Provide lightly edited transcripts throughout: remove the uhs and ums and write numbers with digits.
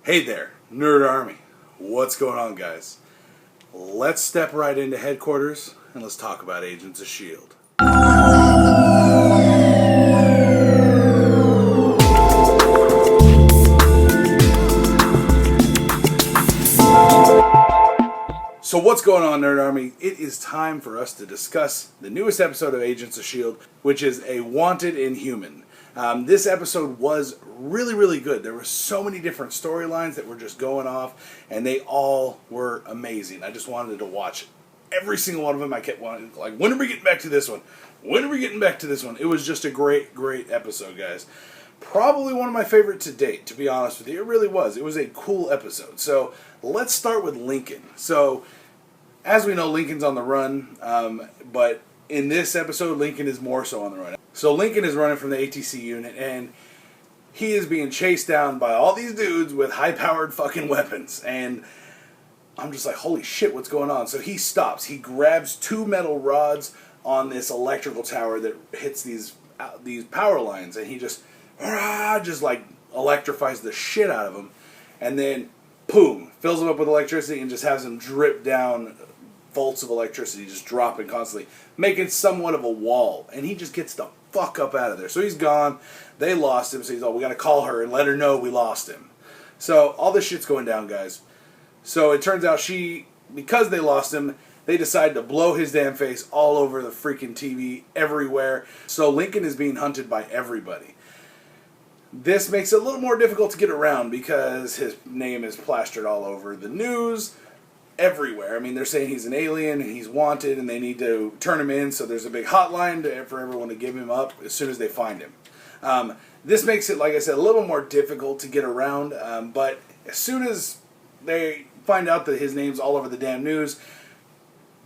Hey there, Nerd Army. What's going on, guys? Let's step right into headquarters and let's talk about Agents of S.H.I.E.L.D. So what's going on, Nerd Army? It is time for us to discuss the newest episode of Agents of S.H.I.E.L.D., which is a Wanted Inhuman. This episode was really good. There were so many different storylines that were just going off, and they all were amazing. I just wanted to watch every single one of them. I kept wanting, like, when are we getting back to this one? When are we getting back to this one? It was just a great episode, guys. Probably one of my favorite to date, to be honest with you. It really was. It was a cool episode. So let's start with Lincoln. So, as we know, Lincoln's on the run, but in this episode, Lincoln is more so on the run. So Lincoln is running from the ATC unit, and he is being chased down by all these dudes with high-powered fucking weapons. And I'm just like, holy shit, what's going on? So he stops. He grabs two metal rods on this electrical tower that hits these power lines, and he just like electrifies the shit out of them. And then, boom, fills them up with electricity and just has them drip down volts of electricity, just dropping constantly, making somewhat of a wall. And he just gets the fuck up out of there. So he's gone. They lost him. So he's all, we got to call her and let her know we lost him. So all this shit's going down, guys. So it turns out because they lost him, they decide to blow his damn face all over the freaking TV everywhere. So Lincoln is being hunted by everybody. This makes it a little more difficult to get around because his name is plastered all over the news, everywhere. I mean, they're saying he's an alien and he's wanted and they need to turn him in, so there's a big hotline for everyone to give him up as soon as they find him. This makes it, like I said, a little more difficult to get around, but as soon as they find out that his name's all over the damn news,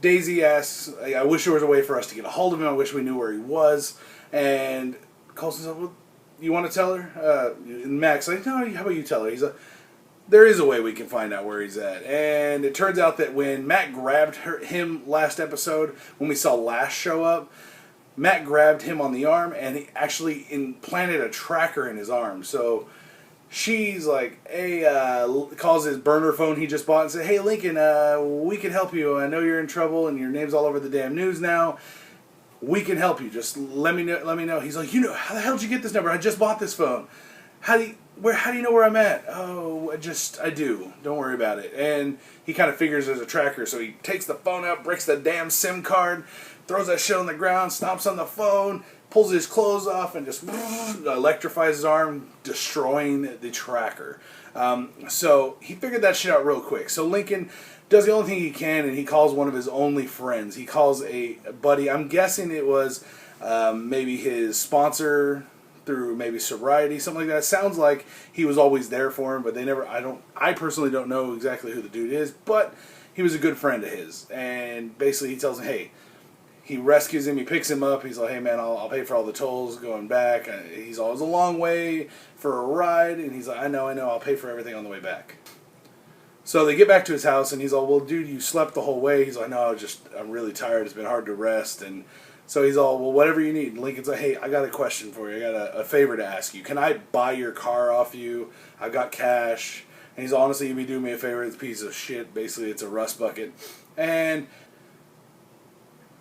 Daisy asks, I wish there was a way for us to get a hold of him, I wish we knew where he was, and Coulson's like, well, you want to tell her? And Mac's like, no, how about you tell her? He's like, there is a way we can find out where he's at. And it turns out that when Matt grabbed him last episode, when we saw Lash show up, Matt grabbed him on the arm and he actually implanted a tracker in his arm. So she's like, hey, calls his burner phone he just bought and said, hey, Lincoln, we can help you. I know you're in trouble and your name's all over the damn news now. We can help you. Just let me know. He's like, how the hell did you get this number? I just bought this phone. How do you know where I'm at? Oh, I do. Don't worry about it. And he kind of figures there's a tracker, so he takes the phone out, breaks the damn SIM card, throws that shit on the ground, stomps on the phone, pulls his clothes off, and just electrifies his arm, destroying the tracker. So he figured that shit out real quick. So Lincoln does the only thing he can, and he calls one of his only friends. He calls a buddy. I'm guessing it was maybe his sponsor through maybe sobriety, something like that. Sounds like he was always there for him, but I personally don't know exactly who the dude is, but he was a good friend of his. And basically he tells him, hey, he rescues him, he picks him up, he's like, hey man, I'll pay for all the tolls going back. He's always a long way for a ride, and he's like, I know, I'll pay for everything on the way back. So they get back to his house, and he's all, well, dude, you slept the whole way. He's like, no, I'm really tired, it's been hard to rest. And so he's all, well, whatever you need. And Lincoln's like, hey, I got a question for you. I got a favor to ask you. Can I buy your car off you? I've got cash. And he's honestly, you'd be doing me a favor. It's a piece of shit. Basically, it's a rust bucket. And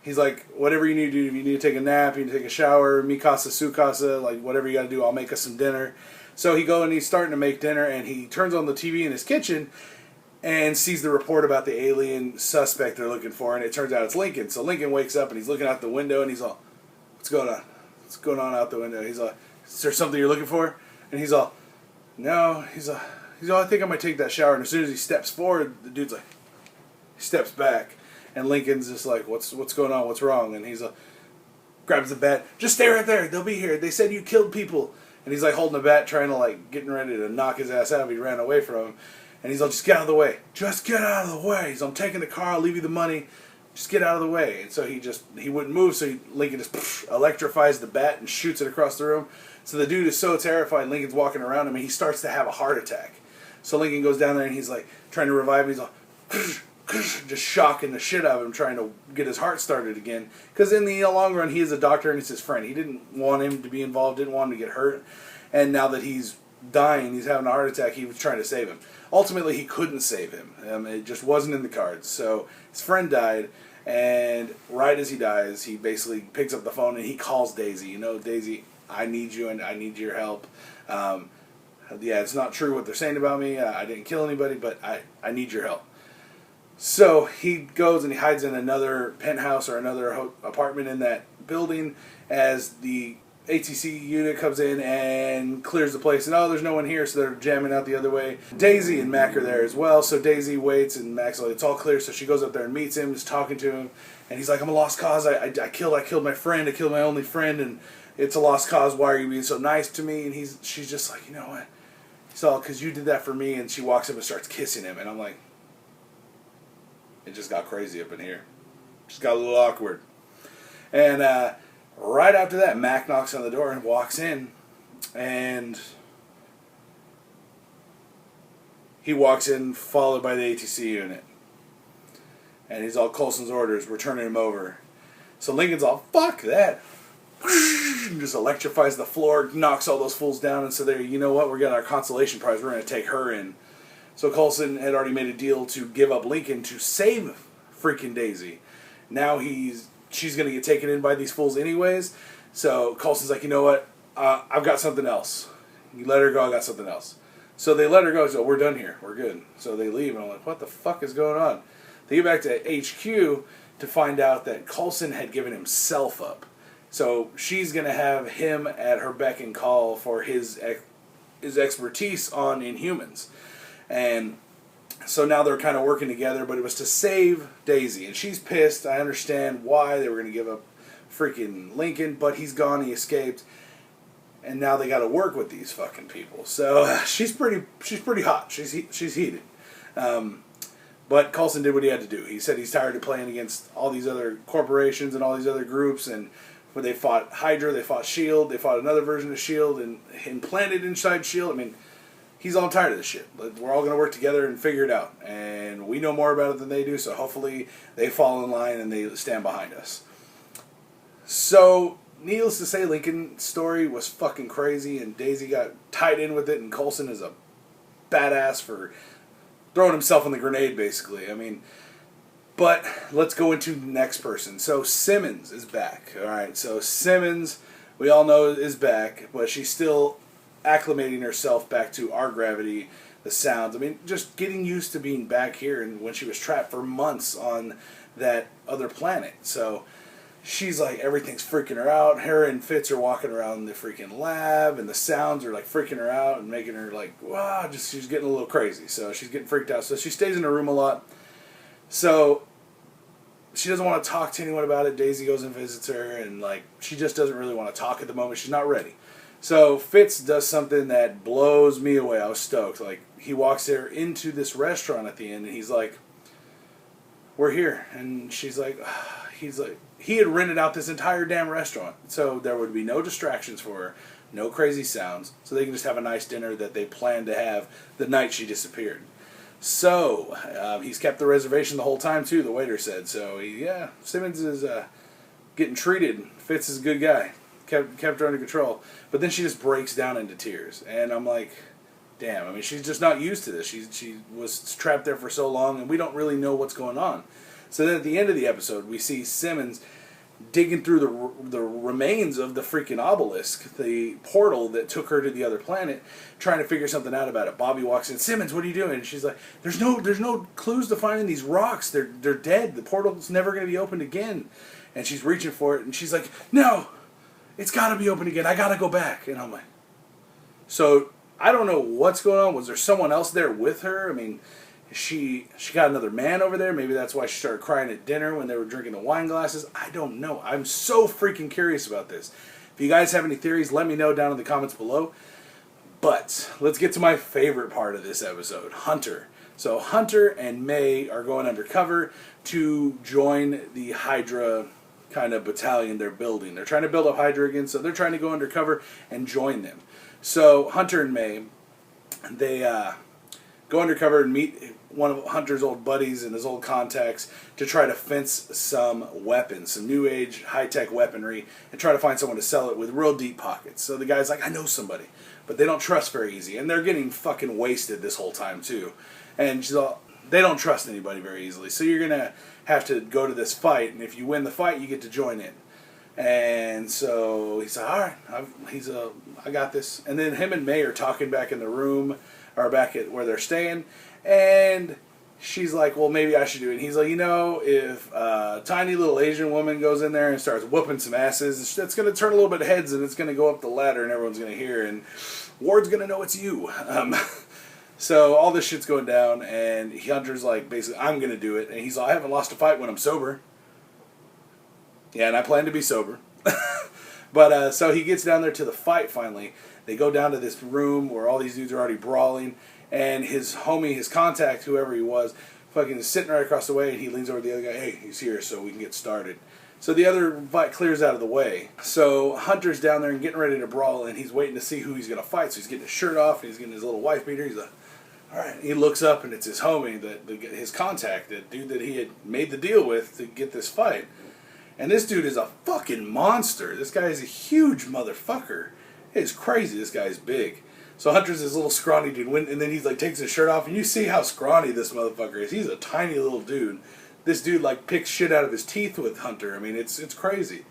he's like, whatever you need to do. If you need to take a nap, you need to take a shower, mi casa, su casa, like whatever you got to do, I'll make us some dinner. So he's starting to make dinner, and he turns on the TV in his kitchen and sees the report about the alien suspect they're looking for, and it turns out it's Lincoln. So Lincoln wakes up, and he's looking out the window, and he's all, what's going on? What's going on out the window? He's like, is there something you're looking for? And he's all, no. He's all, I think I might take that shower. And as soon as he steps forward, the dude's like, he steps back, and Lincoln's just like, what's going on? What's wrong? And he's like, grabs the bat, just stay right there. They'll be here. They said you killed people. And he's like holding the bat, trying to getting ready to knock his ass out. He ran away from him. And he's like, just get out of the way. Just get out of the way. He's like, I'm taking the car. I'll leave you the money. Just get out of the way. And so he wouldn't move. So Lincoln just electrifies the bat and shoots it across the room. So the dude is so terrified. Lincoln's walking around him, and he starts to have a heart attack. So Lincoln goes down there, and he's like trying to revive him. He's like, just shocking the shit out of him, trying to get his heart started again. Because in the long run, he is a doctor and it's his friend. He didn't want him to be involved. Didn't want him to get hurt. And now that he's dying. He's having a heart attack. He was trying to save him. Ultimately, he couldn't save him. It just wasn't in the cards. So his friend died, and right as he dies, he basically picks up the phone and he calls Daisy. You know, Daisy, I need you and I need your help. Yeah, it's not true what they're saying about me. I didn't kill anybody, but I need your help. So he goes and he hides in another penthouse or another apartment in that building as the ATC unit comes in and clears the place. And there's no one here, so they're jamming out the other way. Daisy and Mac are there as well, so Daisy waits and Mac's like, it's all clear. So she goes up there and meets him, is talking to him, and he's like, I'm a lost cause. I killed my friend. I killed my only friend, and it's a lost cause. Why are you being so nice to me? And she's just like, you know what? It's all because you did that for me. And she walks up and starts kissing him, and I'm like, it just got crazy up in here. Just got a little awkward. And right after that, Mac knocks on the door and walks in. And he walks in followed by the ATC unit. And he's all Coulson's orders. We're turning him over. So Lincoln's all, fuck that. Just electrifies the floor, knocks all those fools down. And so there, you know what? We're getting our consolation prize. We're going to take her in. So Coulson had already made a deal to give up Lincoln to save freaking Daisy. Now she's going to get taken in by these fools anyways. So Coulson's like, you know what? I've got something else. You let her go, I got something else. So they let her go. So we're done here. We're good. So they leave. And I'm like, what the fuck is going on? They get back to HQ to find out that Coulson had given himself up. So she's going to have him at her beck and call for his expertise on Inhumans. And so now they're kind of working together, but it was to save Daisy. And she's pissed. I understand why they were going to give up freaking Lincoln, but he's gone, he escaped. And now they got to work with these fucking people. So she's pretty hot. She's heated. But Coulson did what he had to do. He said he's tired of playing against all these other corporations and all these other groups. And when they fought Hydra, they fought S.H.I.E.L.D., they fought another version of S.H.I.E.L.D. and implanted inside S.H.I.E.L.D. I mean, he's all tired of this shit. We're all going to work together and figure it out. And we know more about it than they do, so hopefully they fall in line and they stand behind us. So, needless to say, Lincoln's story was fucking crazy, and Daisy got tied in with it, and Coulson is a badass for throwing himself in the grenade, basically. I mean, but let's go into the next person. So, Simmons is back. Alright, so Simmons, we all know, is back, but she's still acclimating herself back to our gravity, the sounds. I mean, just getting used to being back here, and when she was trapped for months on that other planet. So she's like, everything's freaking her out. Her and Fitz are walking around the freaking lab, and the sounds are like freaking her out and making her like, wow, just she's getting a little crazy. So she's getting freaked out. So she stays in her room a lot. So she doesn't want to talk to anyone about it. Daisy goes and visits her, and like she just doesn't really want to talk at the moment. She's not ready. So Fitz does something that blows me away. I was stoked. Like, he walks there into this restaurant at the end, and he's like, we're here. And she's like, he's like, he had rented out this entire damn restaurant. So there would be no distractions for her, no crazy sounds. So they can just have a nice dinner that they planned to have the night she disappeared. So he's kept the reservation the whole time, too, the waiter said. So, Simmons is getting treated. Fitz is a good guy. Kept her under control. But then she just breaks down into tears. And I'm like, damn, I mean, she's just not used to this. She was trapped there for so long, and we don't really know what's going on. So then at the end of the episode, we see Simmons digging through the remains of the freaking obelisk, the portal that took her to the other planet, trying to figure something out about it. Bobby walks in, Simmons, what are you doing? And she's like, there's no clues to find in these rocks. They're dead. The portal's never going to be opened again. And she's reaching for it, and she's like, no! It's got to be open again. I got to go back. And I'm like, so I don't know what's going on. Was there someone else there with her? I mean, she got another man over there. Maybe that's why she started crying at dinner when they were drinking the wine glasses. I don't know. I'm so freaking curious about this. If you guys have any theories, let me know down in the comments below. But let's get to my favorite part of this episode, Hunter. So Hunter and May are going undercover to join the Hydra kind of battalion they're building. They're trying to build up Hydra again, so they're trying to go undercover and join them. So Hunter and May, they go undercover and meet one of Hunter's old buddies and his old contacts to try to fence some weapons, some new age high-tech weaponry, and try to find someone to sell it with real deep pockets. So the guy's like, I know somebody. but they don't trust very easy. And they're getting fucking wasted this whole time, too. And she's all, they don't trust anybody very easily. So you're going to have to go to this fight, and if you win the fight, you get to join in. And so he's like, all right, I got this. And then him and May are talking back in the room, or back at where they're staying, and she's like, well, maybe I should do it. And he's like, if a tiny little Asian woman goes in there and starts whooping some asses, it's going to turn a little bit of heads, and it's going to go up the ladder, and everyone's going to hear, and Ward's going to know it's you. So all this shit's going down, and Hunter's like, basically, I'm going to do it. And he's like, I haven't lost a fight when I'm sober. Yeah, and I plan to be sober. But so he gets down there to the fight finally. They go down to this room where all these dudes are already brawling, and his homie, his contact, whoever he was, fucking is sitting right across the way, and he leans over to the other guy, hey, he's here so we can get started. So the other fight clears out of the way. So Hunter's down there and getting ready to brawl, and he's waiting to see who he's going to fight. So he's getting his shirt off, and he's getting his little wife beater. He's like, all right. He looks up, and it's his homie, his contact, the dude that he had made the deal with to get this fight. And this dude is a fucking monster. This guy is a huge motherfucker. It's crazy. This guy's big. So Hunter's this little scrawny dude, and then he's like takes his shirt off, and you see how scrawny this motherfucker is. He's a tiny little dude. This dude like picks shit out of his teeth with Hunter. I mean, it's crazy.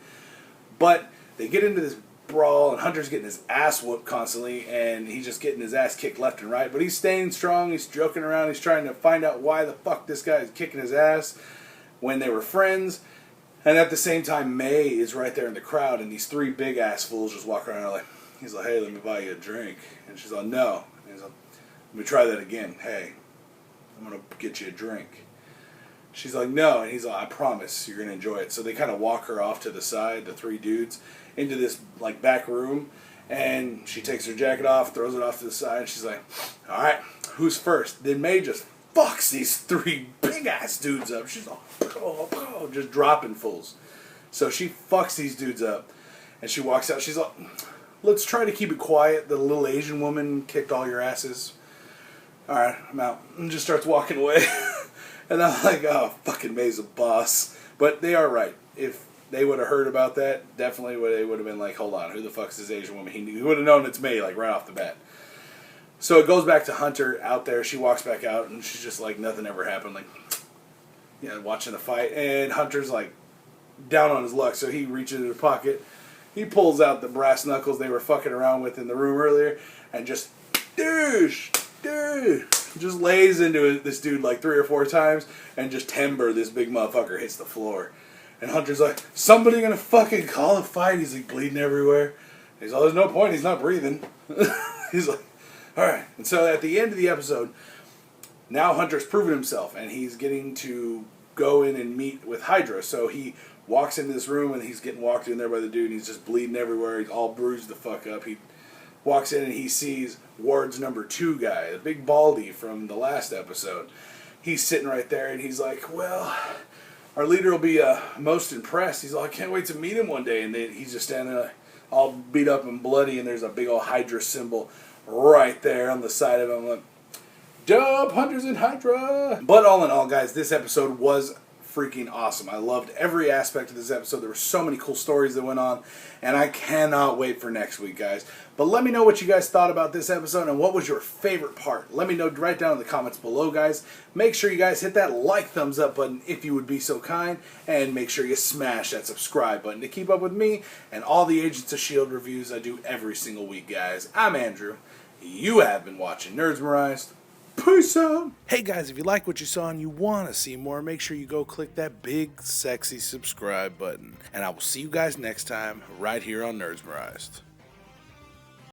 But they get into this brawl, and Hunter's getting his ass whooped constantly, and he's just getting his ass kicked left and right. But he's staying strong. He's joking around. He's trying to find out why the fuck this guy is kicking his ass when they were friends. And at the same time, May is right there in the crowd, and these three big-ass fools just walk around like, he's like, hey, let me buy you a drink. And she's like, no. And he's like, let me try that again. Hey, I'm going to get you a drink. She's like, no. And he's like, I promise you're going to enjoy it. So they kind of walk her off to the side, the three dudes, into this like back room. And she takes her jacket off, throws it off to the side, and she's like, all right, who's first? Then May just fucks these three big-ass dudes up. She's like, just dropping fools. So she fucks these dudes up, and she walks out. She's like, let's try to keep it quiet. The little Asian woman kicked all your asses. All right, I'm out. And just starts walking away. And I'm like, oh, fucking May's a boss. But they are right. If they would have heard about that, definitely they would have been like, hold on, who the fuck's this Asian woman? He would have known it's May, like, right off the bat. So it goes back to Hunter out there. She walks back out, and she's just like, nothing ever happened. Like, yeah, watching the fight. And Hunter's like down on his luck, so he reaches in his pocket. He pulls out the brass knuckles they were fucking around with in the room earlier, and just, just lays into this dude like 3 or 4 times, and just timber this big motherfucker hits the floor. And Hunter's like, somebody gonna fucking call a fight? He's like bleeding everywhere. He's like, there's no point, he's not breathing. He's like, alright. And so at the end of the episode, now Hunter's proven himself, and he's getting to go in and meet with Hydra. So he walks into this room, and he's getting walked in there by the dude, and he's just bleeding everywhere. He's all bruised the fuck up. He walks in, and he sees Ward's number 2 guy, the big baldy from the last episode. He's sitting right there, and he's like, well, our leader will be most impressed. He's like, I can't wait to meet him one day. And then he's just standing there all beat up and bloody, and there's a big old Hydra symbol right there on the side of him. I'm like, dub, Hunters and Hydra! But all in all, guys, this episode was freaking awesome. I loved every aspect of this episode. There were so many cool stories that went on, and I cannot wait for next week, guys. But let me know what you guys thought about this episode, and what was your favorite part. Let me know right down in the comments below, guys. Make sure you guys hit that like, thumbs up button if you would be so kind, and make sure you smash that subscribe button to keep up with me and all the Agents of S.H.I.E.L.D. reviews I do every single week, guys. I'm Andrew. You have been watching Nerdsmerized. Peace out. Hey guys, if you like what you saw and you want to see more, make sure you go click that big, sexy subscribe button. And I will see you guys next time right here on Nerdsmerized.